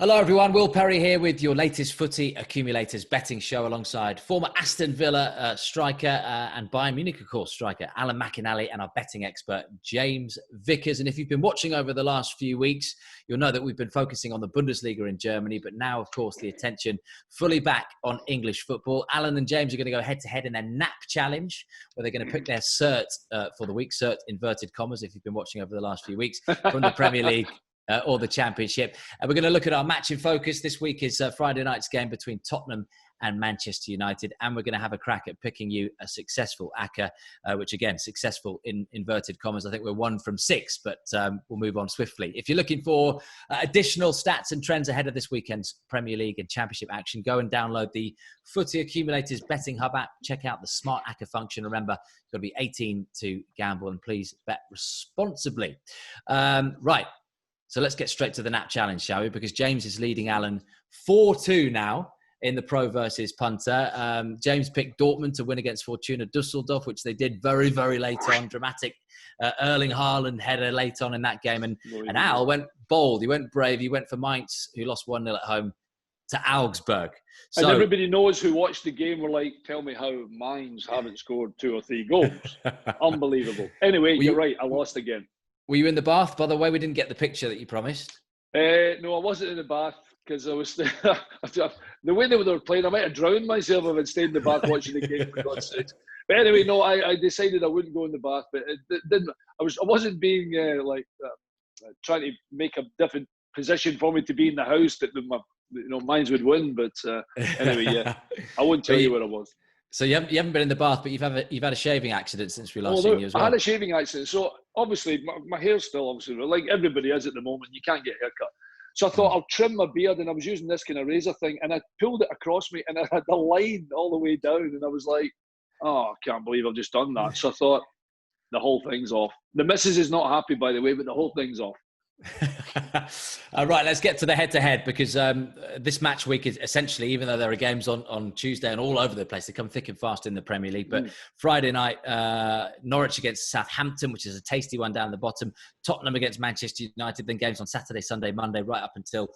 Hello everyone, Will Perry here with your latest Footy Accumulators betting show alongside former Aston Villa striker and Bayern Munich, of course, striker Alan McInally and our betting expert James Vickers. And if you've been watching over the last few weeks, you'll know that we've been focusing on the Bundesliga in Germany, but now, of course, the attention fully back on English football. Alan and James are going to go head-to-head in their nap challenge, where they're going to pick their cert for the week, cert inverted commas, if you've been watching over the last few weeks, from the Premier League. Or the Championship. And we're going to look at our match in focus. This week is Friday night's game between Tottenham and Manchester United. And we're going to have a crack at picking you a successful acca, which again, successful in inverted commas. I think we're 1 from 6, but we'll move on swiftly. If you're looking for additional stats and trends ahead of this weekend's Premier League and Championship action, go and download the Footy Accumulators Betting Hub app. Check out the Smart Acca function. Remember, you've got to be 18 to gamble, and please bet responsibly. Right. So let's get straight to the nap challenge, shall we? Because James is leading Alan 4-2 now in the pro versus punter. James picked Dortmund to win against Fortuna Dusseldorf, which they did very, very late on. Dramatic Erling Haaland header late on in that game. And Al went bold. He went brave. He went for Mainz, who lost 1-0 at home to Augsburg. So, and everybody knows who watched the game were like, tell me how Mainz haven't scored 2 or 3 goals. Unbelievable. Anyway, you're right. I lost again. Were you in the bath, by the way? We didn't get the picture that you promised. No, I wasn't in the bath because I was the way they were playing. I might have drowned myself if I'd stayed in the bath watching the game, for God's sake. But anyway, no, I decided I wouldn't go in the bath. But it didn't. I wasn't being trying to make a different position for me to be in the house that Mainz would win. But anyway, yeah, I won't tell you where I was. So you haven't been in the bath, but you've had a shaving accident since we last seen you as well. I had a shaving accident. So obviously my hair's still obviously like everybody is at the moment. You can't get a haircut. So I thought I'll trim my beard, and I was using this kind of razor thing, and I pulled it across me, and I had the line all the way down, and I was like, oh, I can't believe I've just done that. So I thought the whole thing's off. The missus is not happy, by the way, but the whole thing's off. All right, let's get to the head-to-head, because this match week is essentially, even though there are games on Tuesday and all over the place, they come thick and fast in the Premier League. But Friday night, Norwich against Southampton, which is a tasty one down the bottom. Tottenham against Manchester United. Then games on Saturday, Sunday, Monday, right up until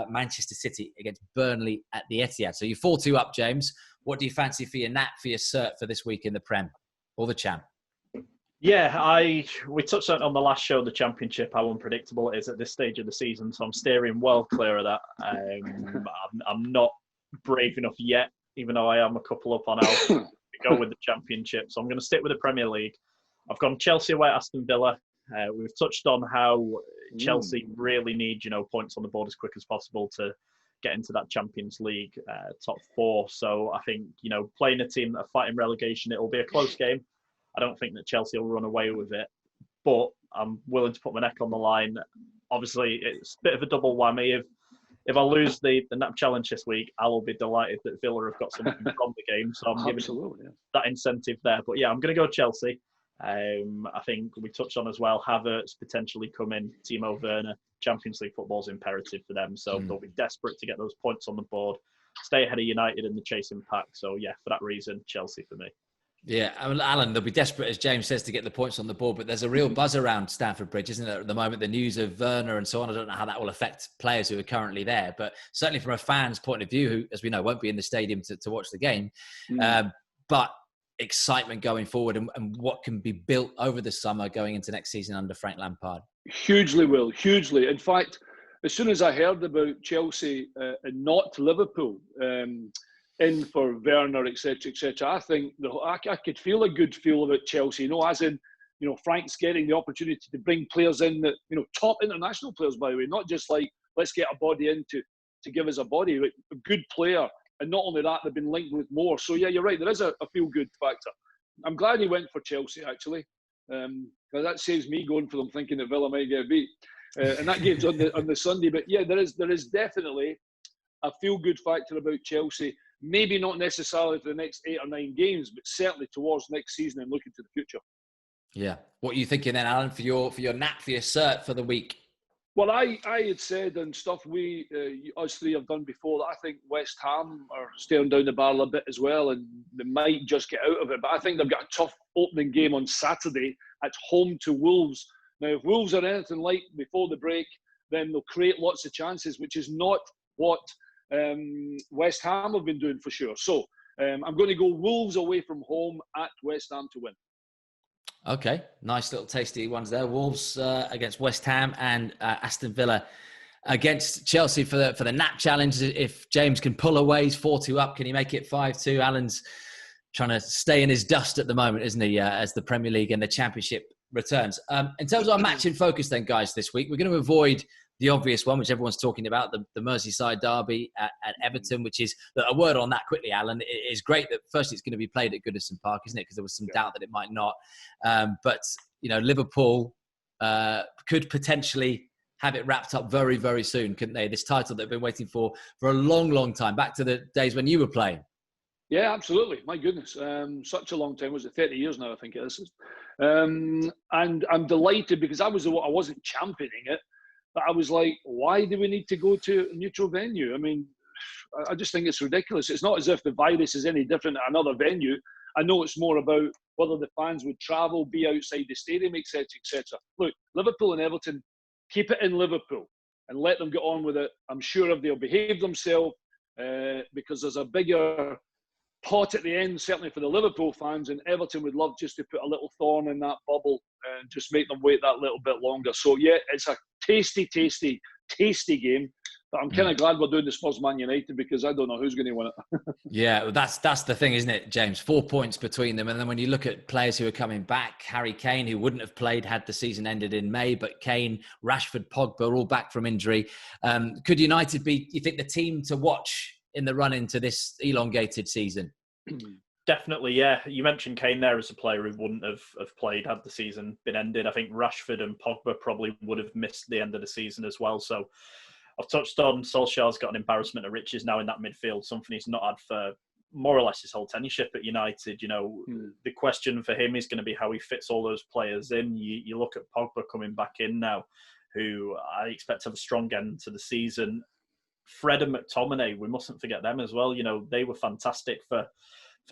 Manchester City against Burnley at the Etihad. So you're 4-2 up, James. What do you fancy for your nap, for your cert for this week in the Prem or the Champ? Yeah, we touched on the last show, the Championship, how unpredictable it is at this stage of the season. So I'm steering well clear of that. I'm not brave enough yet, even though I am a couple up on Al, to go with the Championship. So I'm going to stick with the Premier League. I've gone Chelsea away at Aston Villa. We've touched on how Chelsea really need, points on the board as quick as possible to get into that Champions League top 4. So I think, playing a team that are fighting relegation, it'll be a close game. I don't think that Chelsea will run away with it, but I'm willing to put my neck on the line. Obviously, it's a bit of a double whammy. If I lose the nap challenge this week, I will be delighted that Villa have got something from the game. So I'm giving that incentive there. But yeah, I'm going to go Chelsea. I think we touched on as well, Havertz potentially coming, Timo Werner. Champions League football is imperative for them. So they'll be desperate to get those points on the board, stay ahead of United in the chasing pack. So yeah, for that reason, Chelsea for me. Yeah, Alan, they'll be desperate, as James says, to get the points on the board, but there's a real buzz around Stamford Bridge, isn't there, at the moment? The news of Werner and so on, I don't know how that will affect players who are currently there, but certainly from a fan's point of view, who, as we know, won't be in the stadium to watch the game, but excitement going forward and what can be built over the summer going into next season under Frank Lampard. Hugely, Will, hugely. In fact, as soon as I heard about Chelsea and not Liverpool, in for Werner, etc., I think I could feel a good feel about Chelsea. As in, Frank's getting the opportunity to bring players in that, top international players, by the way, not just like let's get a body in to give us a body, like a good player, and not only that, they've been linked with more. So yeah, you're right. There is a feel good factor. I'm glad he went for Chelsea actually, because that saves me going for them thinking that Villa might get beat, and that game's on the Sunday. But yeah, there is definitely a feel good factor about Chelsea. Maybe not necessarily for the next 8 or 9 games, but certainly towards next season and looking to the future. Yeah. What are you thinking then, Alan, for your nap, for your cert for the week? Well, I had said and stuff us three have done before that I think West Ham are staring down the barrel a bit as well, and they might just get out of it. But I think they've got a tough opening game on Saturday at home to Wolves. Now, if Wolves are anything like before the break, then they'll create lots of chances, which is not what West Ham have been doing for sure. So I'm going to go Wolves away from home at West Ham to win. Okay, nice little tasty ones there. Wolves against West Ham and Aston Villa against Chelsea for the nap challenge. If James can pull away, he's 4-2 up. Can he make it 5-2? Alan's trying to stay in his dust at the moment, isn't he, as the Premier League and the Championship returns. In terms of our match in focus then, guys, this week, we're going to avoid the obvious one, which everyone's talking about, the Merseyside derby at Everton, which is, a word on that quickly, Alan. It is great that firstly it's going to be played at Goodison Park, isn't it? Because there was some doubt that it might not. But, Liverpool could potentially have it wrapped up very, very soon, couldn't they? This title that they've been waiting for a long, long time, back to the days when you were playing. Yeah, absolutely. My goodness. Such a long time. Was it 30 years now, I think it is. And I'm delighted because I wasn't championing it, but I was like, why do we need to go to a neutral venue? I mean, I just think it's ridiculous. It's not as if the virus is any different at another venue. I know it's more about whether the fans would travel, be outside the stadium, etc., etc. Look, Liverpool and Everton, keep it in Liverpool and let them get on with it. I'm sure if they'll behave themselves, because there's a bigger pot at the end, certainly for the Liverpool fans, and Everton would love just to put a little thorn in that bubble and just make them wait that little bit longer. So yeah, it's a tasty game. But I'm kind of glad we're doing the Spurs Man United because I don't know who's going to win it. Yeah, well, that's the thing, isn't it, James? 4 points between them. And then when you look at players who are coming back, Harry Kane, who wouldn't have played had the season ended in May, but Kane, Rashford, Pogba are all back from injury. Could United be, you think, the team to watch in the run into this elongated season? Definitely, yeah. You mentioned Kane there as a player who wouldn't have played had the season been ended. I think Rashford and Pogba probably would have missed the end of the season as well. So I've touched on Solskjaer's got an embarrassment of riches now in that midfield, something he's not had for more or less his whole tenureship at United. The question for him is going to be how he fits all those players in. You look at Pogba coming back in now, who I expect to have a strong end to the season. Fred and McTominay, we mustn't forget them as well. They were fantastic for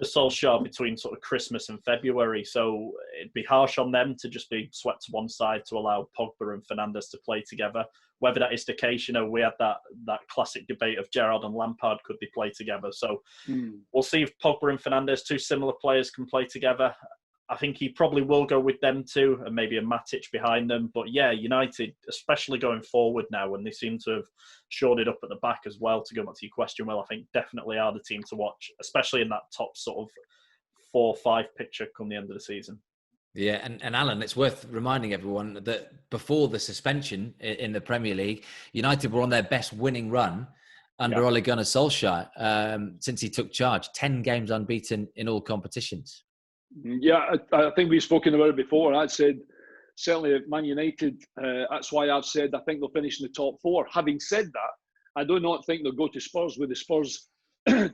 Solskjaer between sort of Christmas and February. So it'd be harsh on them to just be swept to one side to allow Pogba and Fernandes to play together. Whether that is the case, we had that classic debate of Gerrard and Lampard, could they play together? So we'll see if Pogba and Fernandes, two similar players, can play together. I think he probably will go with them too, and maybe a Matic behind them. But yeah, United, especially going forward now, when they seem to have shored it up at the back as well, to go back to your question, Will, I think definitely are the team to watch, especially in that top sort of 4-5 picture come the end of the season. Yeah, and Alan, it's worth reminding everyone that before the suspension in the Premier League, United were on their best winning run under Ole Gunnar Solskjaer since he took charge. 10 games unbeaten in all competitions. Yeah, I think we've spoken about it before. I said, certainly at Man United, that's why I've said I think they'll finish in the top 4. Having said that, I do not think they'll go to Spurs with the Spurs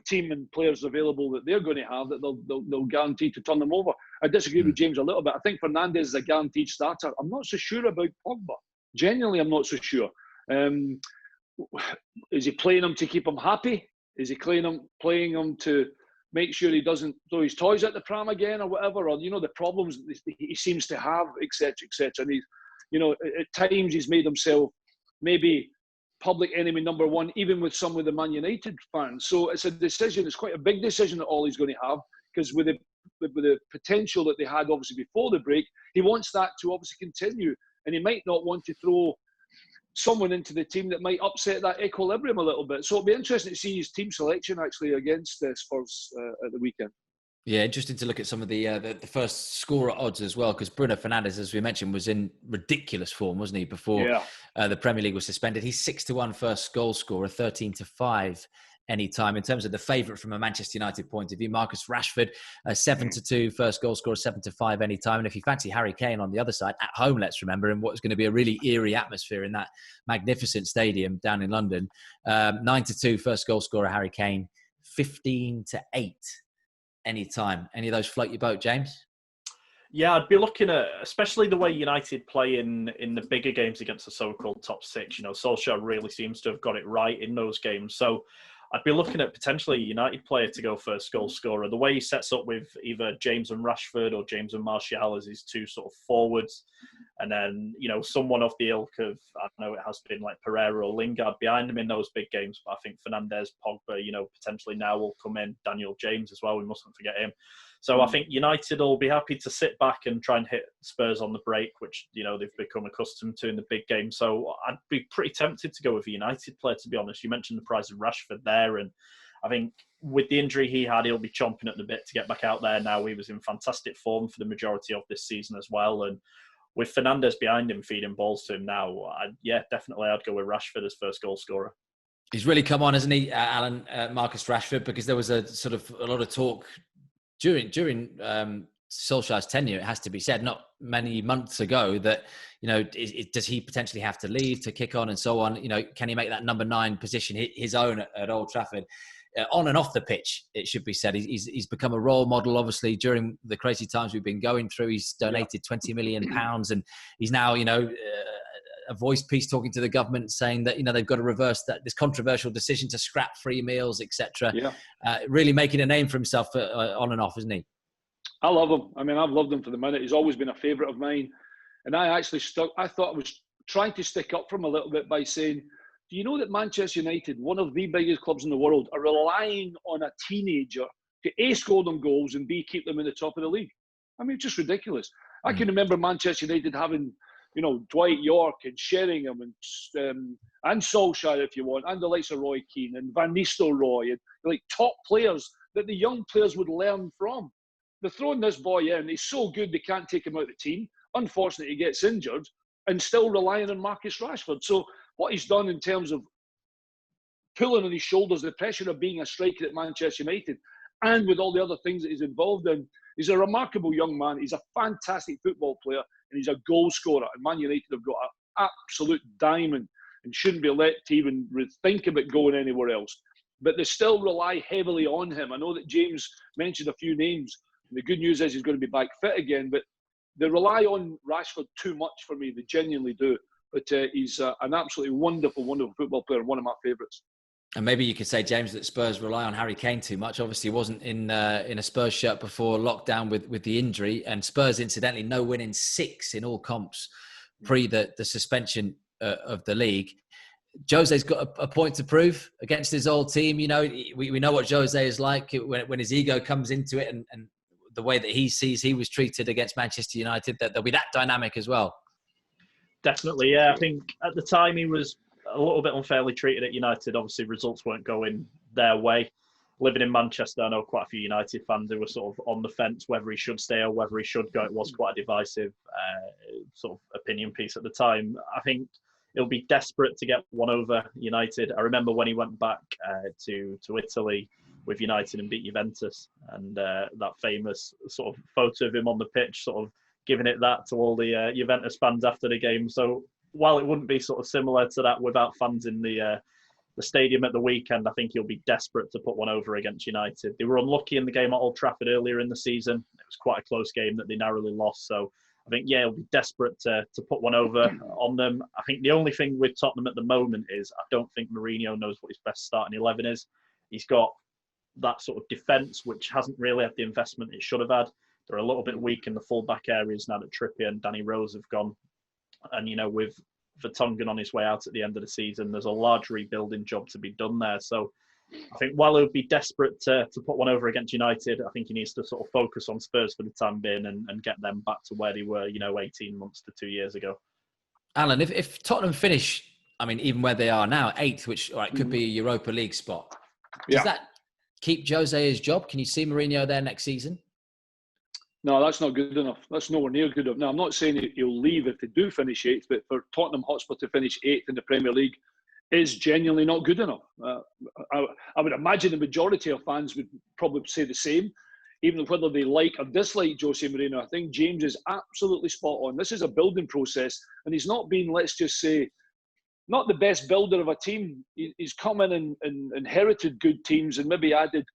team and players available that they're going to have, that they'll guarantee to turn them over. I disagree with James a little bit. I think Fernandes is a guaranteed starter. I'm not so sure about Pogba. Genuinely, I'm not so sure. Is he playing him to keep him happy? Is he playing him to make sure he doesn't throw his toys at the pram again or whatever, or the problems he seems to have, etc., etc. And he's, at times he's made himself maybe public enemy number one, even with some of the Man United fans. So it's a decision. It's quite a big decision that Ollie's going to have, because with the potential that they had obviously before the break, he wants that to obviously continue, and he might not want to throw someone into the team that might upset that equilibrium a little bit. So it'll be interesting to see his team selection actually against Spurs at the weekend. Yeah, interesting to look at some of the first scorer odds as well, because Bruno Fernandes, as we mentioned, was in ridiculous form, wasn't he, before the Premier League was suspended. He's 6-1 first goal scorer, 13-5 anytime. In terms of the favourite from a Manchester United point of view, Marcus Rashford, 7-2 first goal scorer, 7-5 anytime. And if you fancy Harry Kane on the other side, at home, let's remember, in what's going to be a really eerie atmosphere in that magnificent stadium down in London, 9-2 first goal scorer Harry Kane, 15-8 anytime. Any of those float your boat, James? Yeah, I'd be looking at, especially the way United play in the bigger games against the so-called top 6. Solskjaer really seems to have got it right in those games. So I'd be looking at potentially a United player to go first goal scorer. The way he sets up with either James and Rashford or James and Martial as his two sort of forwards, and then, someone off the ilk of, I know it has been like Pereira or Lingard behind him in those big games, but I think Fernandes, Pogba, potentially now will come in. Daniel James as well, we mustn't forget him. So I think United will be happy to sit back and try and hit Spurs on the break, which, they've become accustomed to in the big game. So I'd be pretty tempted to go with a United player, to be honest. You mentioned the price of Rashford there, and I think with the injury he had, he'll be chomping at the bit to get back out there now. He was in fantastic form for the majority of this season as well. And with Fernandes behind him, feeding balls to him now, definitely I'd go with Rashford as first goal scorer. He's really come on, hasn't he, Alan, Marcus Rashford? Because there was a lot of talk during Solskjaer's tenure, it has to be said, not many months ago, that, does he potentially have to leave to kick on and so on? Can he make that number 9 position his own at Old Trafford? On and off the pitch, it should be said. He's become a role model, obviously, during the crazy times we've been going through. He's donated £20 million, and he's now, a voice piece talking to the government saying that, they've got to reverse this controversial decision to scrap free meals, etc. Really making a name for himself on and off, isn't he? I love him. I mean, I've loved him for the minute. He's always been a favourite of mine. And I thought I was trying to stick up for him a little bit by saying, do you know that Manchester United, one of the biggest clubs in the world, are relying on a teenager to A, score them goals, and B, keep them in the top of the league? I mean, it's just ridiculous. I can remember Manchester United having, Dwight York and Sheringham and Solskjaer, if you want, and the likes of Roy Keane and Van Nistelrooy, and like top players that the young players would learn from. They're throwing this boy in. He's so good they can't take him out of the team. Unfortunately, he gets injured and still relying on Marcus Rashford. So what he's done in terms of pulling on his shoulders the pressure of being a striker at Manchester United, and with all the other things that he's involved in, he's a remarkable young man. He's a fantastic football player, and he's a goal scorer. And Man United have got an absolute diamond and shouldn't be let to even think about going anywhere else. But they still rely heavily on him. I know that James mentioned a few names. The good news is he's going to be back fit again, but they rely on Rashford too much for me. They genuinely do. But he's an absolutely wonderful, wonderful football player, one of my favourites. And maybe you could say, James, that Spurs rely on Harry Kane too much. Obviously, he wasn't in a Spurs shirt before lockdown with the injury. And Spurs, incidentally, no win in 6 in all comps pre the suspension of the league. Jose's got a point to prove against his old team. We know what Jose is like when his ego comes into it, and the way that he sees he was treated against Manchester United, that there'll be that dynamic as well. Definitely, yeah. I think at the time he was a little bit unfairly treated at United. Obviously, results weren't going their way. Living in Manchester, I know quite a few United fans who were sort of on the fence whether he should stay or whether he should go. It was quite a divisive sort of opinion piece at the time. I think he'll be desperate to get one over United. I remember when he went back to Italy with United and beat Juventus, and that famous sort of photo of him on the pitch, sort of giving it that to all the Juventus fans after the game. So while it wouldn't be sort of similar to that without fans in the stadium at the weekend, I think he'll be desperate to put one over against United. They were unlucky in the game at Old Trafford earlier in the season. It was quite a close game that they narrowly lost. So I think, he'll be desperate to put one over on them. I think the only thing with Tottenham at the moment is I don't think Mourinho knows what his best starting 11 is. He's got that sort of defence, which hasn't really had the investment it should have had. They're a little bit weak in the full-back areas now that Trippier and Danny Rose have gone. And, with Vertonghen on his way out at the end of the season, there's a large rebuilding job to be done there. So I think while he would be desperate to put one over against United, I think he needs to sort of focus on Spurs for the time being and get them back to where they were, 18 months to 2 years ago. Alan, if Tottenham finish, even where they are now, 8th, which could be a Europa League spot, does that keep Jose his job? Can you see Mourinho there next season? No, that's not good enough. That's nowhere near good enough. Now, I'm not saying he'll leave if they do finish 8th, but for Tottenham Hotspur to finish 8th in the Premier League is genuinely not good enough. I would imagine the majority of fans would probably say the same, even whether they like or dislike Jose Mourinho. I think James is absolutely spot on. This is a building process, and he's not been, let's just say, not the best builder of a team. He's come in and inherited good teams and maybe added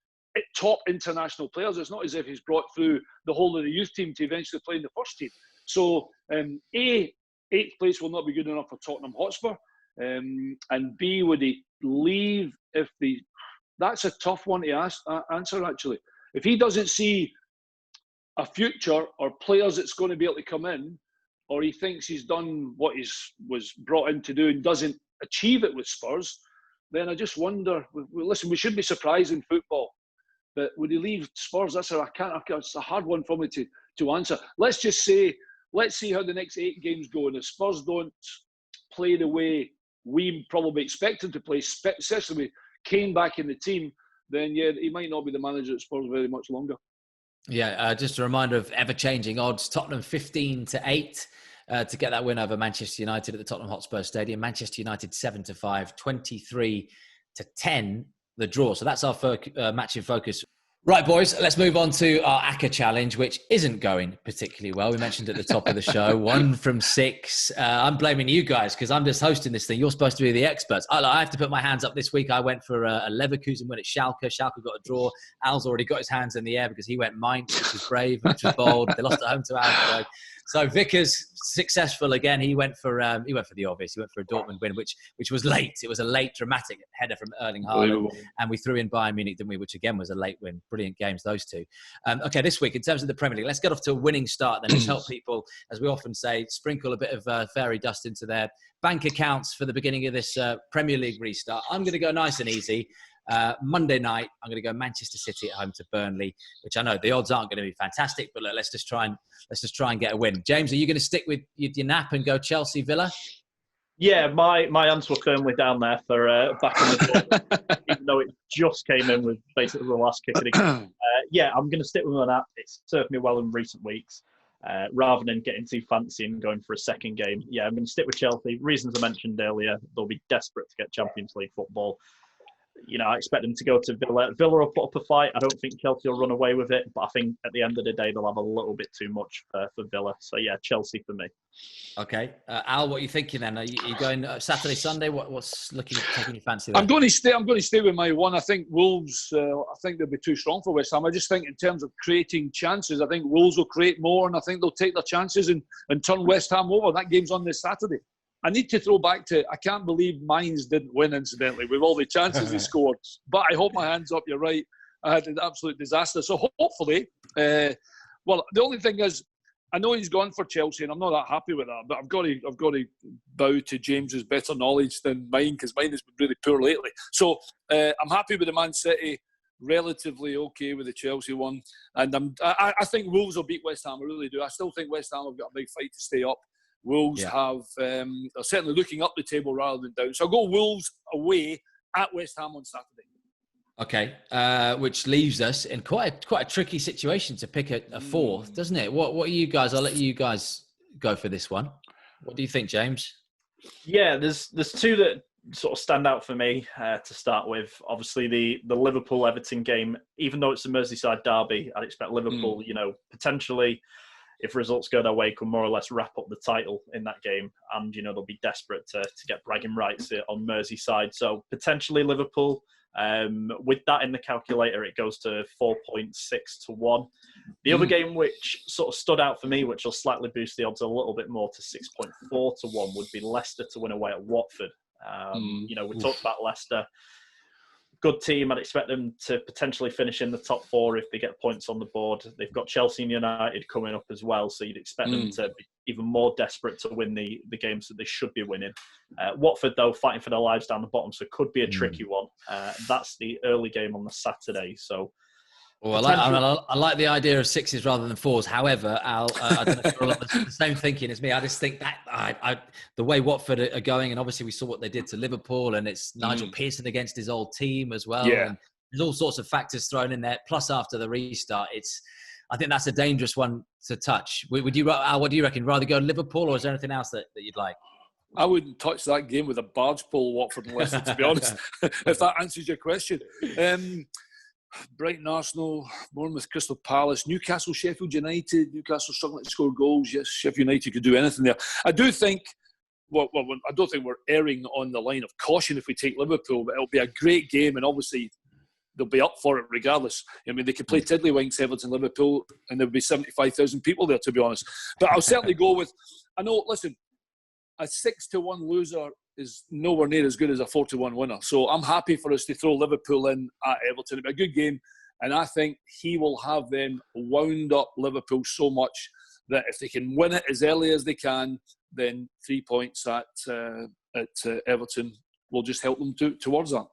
top international players. It's not as if he's brought through the whole of the youth team to eventually play in the first team. So, A, 8th place will not be good enough for Tottenham Hotspur. And B, would he leave if they That's a tough one to answer, actually. If he doesn't see a future or players that's going to be able to come in, or he thinks he's done what he was brought in to do and doesn't achieve it with Spurs, then I just wonder, listen, we shouldn't be surprised in football, but would he leave Spurs? It's a hard one for me to answer. Let's just say, let's see how the next 8 games go, and if Spurs don't play the way we probably expected to play, especially with Kane back in the team, then yeah, he might not be the manager at Spurs very much longer. Yeah, just a reminder of ever-changing odds. Tottenham 15-8 to get that win over Manchester United at the Tottenham Hotspur Stadium. Manchester United 7-5, 23-10 the draw. So that's our match in focus. Right, boys, let's move on to our acca challenge, which isn't going particularly well. We mentioned at the top of the show, 1 from 6. I'm blaming you guys because I'm just hosting this thing. You're supposed to be the experts. I have to put my hands up this week. I went for a Leverkusen win at Schalke. Schalke got a draw. Al's already got his hands in the air because he went Mainz, which was brave, which was bold. They lost at home to Augsburg. So Vickers successful again. He went for the obvious. He went for a Dortmund win, which was late. It was a late dramatic header from Erling Haaland, and we threw in Bayern Munich, didn't we? Which again was a late win. Brilliant games, those two. Okay, this week in terms of the Premier League, let's get off to a winning start. Then let's help people, as we often say, sprinkle a bit of fairy dust into their bank accounts for the beginning of this Premier League restart. I'm going to go nice and easy. Monday night, I'm going to go Manchester City at home to Burnley, which I know the odds aren't going to be fantastic, but look, let's just try and get a win. James, are you going to stick with your nap and go Chelsea Villa? Yeah, my hands were firmly down there for back in the day, even though it just came in with basically the last kick of the game. Yeah, I'm going to stick with my nap. It's served me well in recent weeks. Rather than getting too fancy and going for a second game, yeah, I'm going to stick with Chelsea. Reasons I mentioned earlier, they'll be desperate to get Champions League football. You know, I expect them to go to Villa. Villa will put up a fight. I don't think Chelsea will run away with it, but I think at the end of the day, they'll have a little bit too much for Villa. So, yeah, Chelsea for me. Okay. Al, what are you thinking then? Are you going Saturday, Sunday? What's taking your fancy there? I'm going to stay with my one. I think Wolves, I think they'll be too strong for West Ham. I just think in terms of creating chances, I think Wolves will create more, and I think they'll take their chances and turn West Ham over. That game's on this Saturday. I need to throw back to, I can't believe Mainz didn't win, incidentally, with all the chances they scored. But I hold my hands up, you're right. I had an absolute disaster. So hopefully, well, the only thing is, I know he's gone for Chelsea, and I'm not that happy with that, but I've got to bow to James's better knowledge than mine, because mine has been really poor lately. So I'm happy with the Man City, relatively okay with the Chelsea one. And I think Wolves will beat West Ham, I really do. I still think West Ham have got a big fight to stay up. Wolves are certainly looking up the table rather than down. So I'll go Wolves away at West Ham on Saturday. Okay, which leaves us in quite a tricky situation to pick a fourth, doesn't it? What are you guys? I'll let you guys go for this one. What do you think, James? Yeah, there's two that sort of stand out for me to start with. Obviously, the Liverpool-Everton game, even though it's a Merseyside derby, I'd expect Liverpool, potentially, if results go their way, can more or less wrap up the title in that game. And, they'll be desperate to get bragging rights on Merseyside. So potentially Liverpool. With that in the calculator, it goes to 4.6 to 1. The other game which sort of stood out for me, which will slightly boost the odds a little bit more to 6.4 to 1, would be Leicester to win away at Watford. We talked about Leicester. Good team. I'd expect them to potentially finish in the top 4 if they get points on the board. They've got Chelsea and United coming up as well, so you'd expect them to be even more desperate to win the games that they should be winning. Watford, though, fighting for their lives down the bottom, so it could be a tricky one. That's the early game on the Saturday. So, well, I like the idea of 6s rather than 4s. However, Al, I don't know if you're the same thinking as me. I just think that the way Watford are going, and obviously we saw what they did to Liverpool, and it's Nigel Pearson against his old team as well. Yeah. And there's all sorts of factors thrown in there. Plus, after the restart, I think that's a dangerous one to touch. Al, what do you reckon? Rather go Liverpool, or is there anything else that you'd like? I wouldn't touch that game with a barge pole, Watford and Leicester, to be honest, if that answers your question. Brighton, Arsenal, Bournemouth, Crystal Palace, Newcastle, Sheffield United. Newcastle struggling to score goals. Yes, Sheffield United could do anything there. I do think, I don't think we're erring on the line of caution if we take Liverpool, but it'll be a great game, and obviously they'll be up for it regardless. I mean, they could play Tiddlywinks, Everton, Liverpool, and there'll be 75,000 people there, to be honest. But I'll certainly go with, listen, a 6 to 1 loser is nowhere near as good as a 4-1 winner. So I'm happy for us to throw Liverpool in at Everton. It'll be a good game, and I think he will have them wound up Liverpool so much that if they can win it as early as they can, then 3 points at Everton will just help them towards that.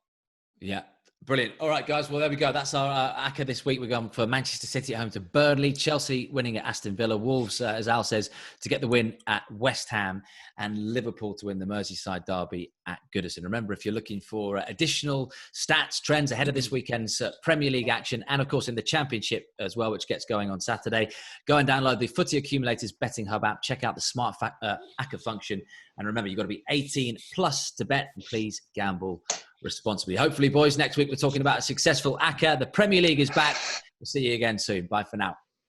Yeah. Brilliant. All right, guys. Well, there we go. That's our acca this week. We're going for Manchester City at home to Burnley, Chelsea winning at Aston Villa, Wolves, as Al says, to get the win at West Ham, and Liverpool to win the Merseyside derby at Goodison. Remember, if you're looking for additional stats, trends ahead of this weekend's Premier League action, and of course in the Championship as well, which gets going on Saturday, go and download the Footy Accumulators Betting Hub app. Check out the smart acca function. And remember, you've got to be 18 plus to bet, and please gamble responsibly. Hopefully, boys, next week we're talking about a successful acca. The Premier League is back. We'll see you again soon. Bye for now.